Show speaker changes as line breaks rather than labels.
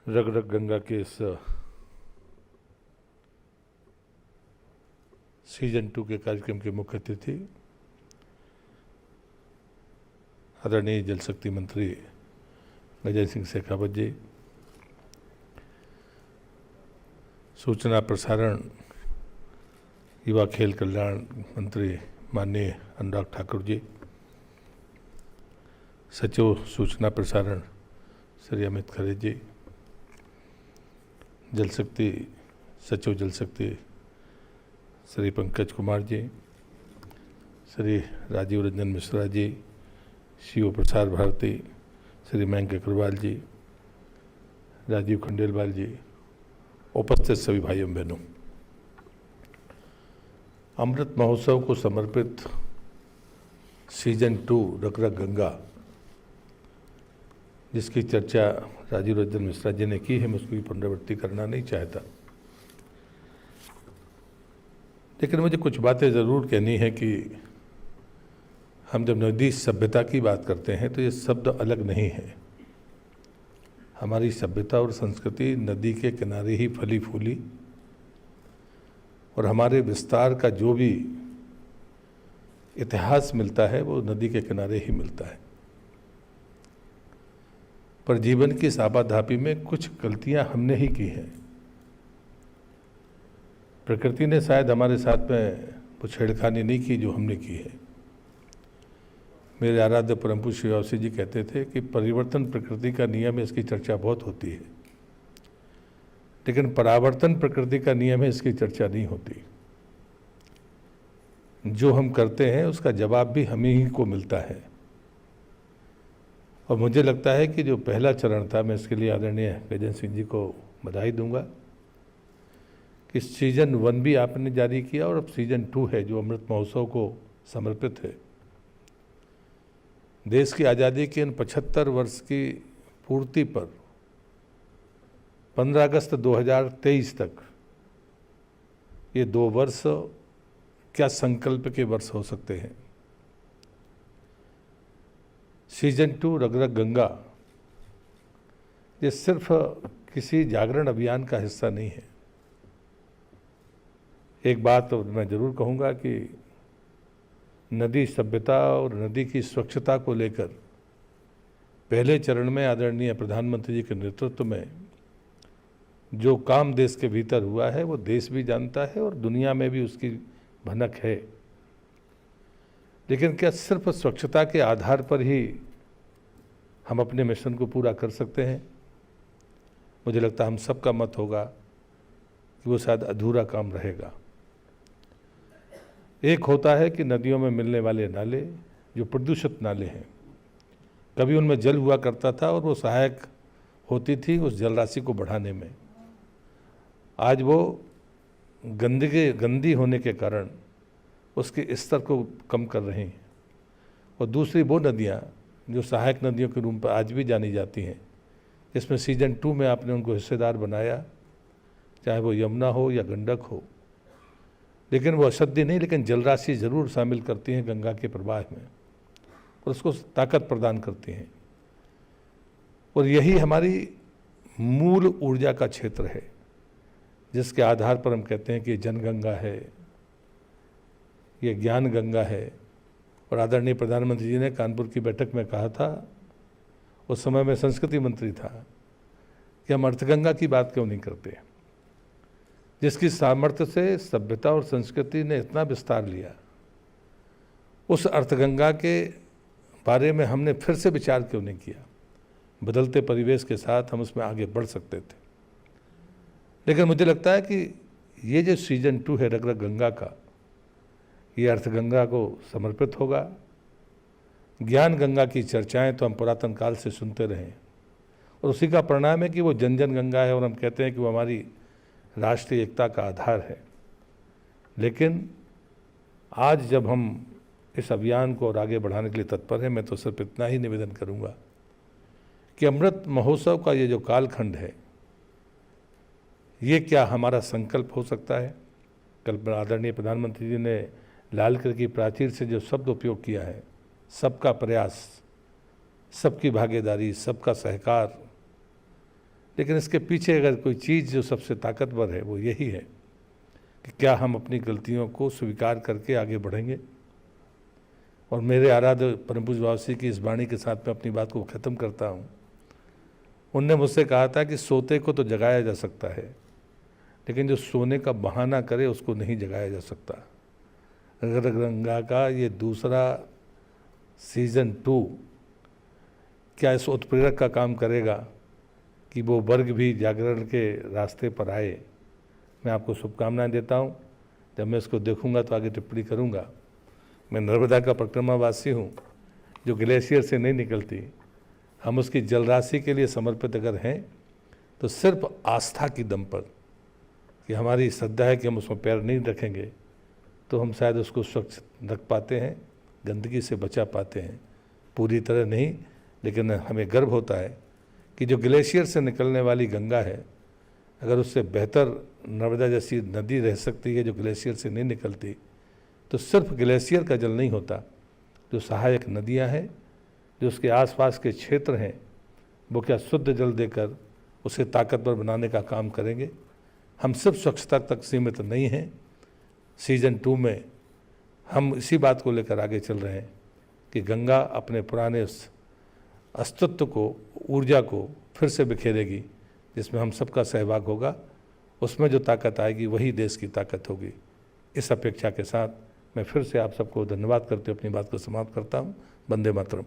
रग रग गंगा के इस सीजन 2 के कार्यक्रम के मुख्य अतिथि आदरणीय जल शक्ति मंत्री गजेंद्र सिंह शेखावत जी, सूचना प्रसारण युवा खेल कल्याण मंत्री माननीय अनुराग ठाकुर जी, सचिव सूचना प्रसारण श्री अमित खरे जी, सचिव जल शक्ति श्री पंकज कुमार जी, श्री राजीव रंजन मिश्रा जी, सीओ प्रसार भारती श्री मयंक अग्रवाल जी, राजीव खंडेलवाल जी, उपस्थित सभी भाइयों बहनों, अमृत महोत्सव को समर्पित सीजन 2 रग रग गंगा, जिसकी चर्चा राजीव रंजन मिश्रा जी ने की है, मैं उसकी पुनरावृत्ति करना नहीं चाहता, लेकिन मुझे कुछ बातें ज़रूर कहनी है कि हम जब नदी सभ्यता की बात करते हैं तो ये शब्द अलग नहीं है। हमारी सभ्यता और संस्कृति नदी के किनारे ही फली फूली और हमारे विस्तार का जो भी इतिहास मिलता है वो नदी के किनारे ही मिलता है। पर जीवन की इस आपाधापी में कुछ गलतियां हमने ही की हैं। प्रकृति ने शायद हमारे साथ में वो छेड़खानी नहीं की जो हमने की है। मेरे आराध्य परम पूज्य श्री वासी जी कहते थे कि परिवर्तन प्रकृति का नियम है, इसकी चर्चा बहुत होती है, लेकिन परावर्तन प्रकृति का नियम है, इसकी चर्चा नहीं होती। जो हम करते हैं उसका जवाब भी हम ही को मिलता है। और मुझे लगता है कि जो पहला चरण था, मैं इसके लिए आदरणीय गजेंद्र सिंह जी को बधाई दूंगा कि सीजन 1 भी आपने जारी किया और अब सीजन 2 है जो अमृत महोत्सव को समर्पित है। देश की आज़ादी के इन 75 वर्ष की पूर्ति पर 15 अगस्त 2023 तक ये 2 वर्ष क्या संकल्प के वर्ष हो सकते हैं। सीजन 2 रग रग गंगा ये सिर्फ किसी जागरण अभियान का हिस्सा नहीं है। एक बात तो मैं ज़रूर कहूँगा कि नदी सभ्यता और नदी की स्वच्छता को लेकर पहले चरण में आदरणीय प्रधानमंत्री जी के नेतृत्व में जो काम देश के भीतर हुआ है वो देश भी जानता है और दुनिया में भी उसकी भनक है। लेकिन क्या सिर्फ स्वच्छता के आधार पर ही हम अपने मिशन को पूरा कर सकते हैं? मुझे लगता है हम सबका मत होगा कि वो शायद अधूरा काम रहेगा। एक होता है कि नदियों में मिलने वाले नाले जो प्रदूषित नाले हैं, कभी उनमें जल हुआ करता था और वो सहायक होती थी उस जलराशि को बढ़ाने में। आज वो गंदी होने के कारण उसके स्तर को कम कर रही हैं। और दूसरी वो नदियाँ जो सहायक नदियों के रूप पर आज भी जानी जाती हैं, जिसमें सीजन 2 में आपने उनको हिस्सेदार बनाया, चाहे वो यमुना हो या गंडक हो, लेकिन वो अशुद्धि नहीं, लेकिन जलराशि ज़रूर शामिल करती हैं गंगा के प्रवाह में और उसको ताकत प्रदान करती हैं। और यही हमारी मूल ऊर्जा का क्षेत्र है, जिसके आधार पर हम कहते हैं कि जनगंगा है, ये ज्ञान गंगा है। और आदरणीय प्रधानमंत्री जी ने कानपुर की बैठक में कहा था, उस समय मैं संस्कृति मंत्री था, कि हम अर्थगंगा की बात क्यों नहीं करते, जिसकी सामर्थ्य से सभ्यता और संस्कृति ने इतना विस्तार लिया। उस अर्थगंगा के बारे में हमने फिर से विचार क्यों नहीं किया? बदलते परिवेश के साथ हम उसमें आगे बढ़ सकते थे। लेकिन मुझे लगता है कि ये जो सीजन 2 है रग रग गंगा का, ये अर्थगंगा को समर्पित होगा। ज्ञान गंगा की चर्चाएं तो हम पुरातन काल से सुनते रहे और उसी का परिणाम है कि वो जन जन गंगा है और हम कहते हैं कि वो हमारी राष्ट्रीय एकता का आधार है। लेकिन आज जब हम इस अभियान को और आगे बढ़ाने के लिए तत्पर हैं, मैं तो सिर्फ इतना ही निवेदन करूंगा कि अमृत महोत्सव का ये जो कालखंड है, ये क्या हमारा संकल्प हो सकता है? कल आदरणीय प्रधानमंत्री जी ने लाल किले की प्राचीर से जो शब्द उपयोग किया है, सबका प्रयास, सबकी भागीदारी, सबका सहकार, लेकिन इसके पीछे अगर कोई चीज़ जो सबसे ताकतवर है वो यही है कि क्या हम अपनी गलतियों को स्वीकार करके आगे बढ़ेंगे। और मेरे आराध्य परम पूज्य बाबा श्री की इस वाणी के साथ मैं अपनी बात को ख़त्म करता हूँ। उनने मुझसे कहा था कि सोते को तो जगाया जा सकता है, लेकिन जो सोने का बहाना करे उसको नहीं जगाया जा सकता। गंगा का ये दूसरा सीज़न 2 क्या इस उत्प्रेरक का काम करेगा कि वो वर्ग भी जागरण के रास्ते पर आए। मैं आपको शुभकामनाएं देता हूं। जब मैं इसको देखूंगा तो आगे टिप्पणी करूंगा। मैं नर्मदा का परिक्रमावासी हूं जो ग्लेशियर से नहीं निकलती। हम उसकी जलराशि के लिए समर्पित अगर हैं तो सिर्फ आस्था की दम पर, कि हमारी श्रद्धा है कि हम उसमें पैर नहीं रखेंगे तो हम शायद उसको स्वच्छ रख पाते हैं, गंदगी से बचा पाते हैं। पूरी तरह नहीं, लेकिन हमें गर्व होता है कि जो ग्लेशियर से निकलने वाली गंगा है, अगर उससे बेहतर नर्मदा जैसी नदी रह सकती है जो ग्लेशियर से नहीं निकलती, तो सिर्फ ग्लेशियर का जल नहीं होता, जो सहायक नदियां हैं, जो उसके आसपास के क्षेत्र हैं, वो क्या शुद्ध जल देकर उसे ताकतवर बनाने का काम करेंगे। हम सिर्फ स्वच्छता तक सीमित नहीं हैं। सीज़न 2 में हम इसी बात को लेकर आगे चल रहे हैं कि गंगा अपने पुराने अस्तित्व को, ऊर्जा को फिर से बिखेरेगी, जिसमें हम सबका सहभाग होगा। उसमें जो ताकत आएगी वही देश की ताकत होगी। इस अपेक्षा के साथ मैं फिर से आप सबको धन्यवाद करते हुए अपनी बात को समाप्त करता हूँ। वंदे मातरम।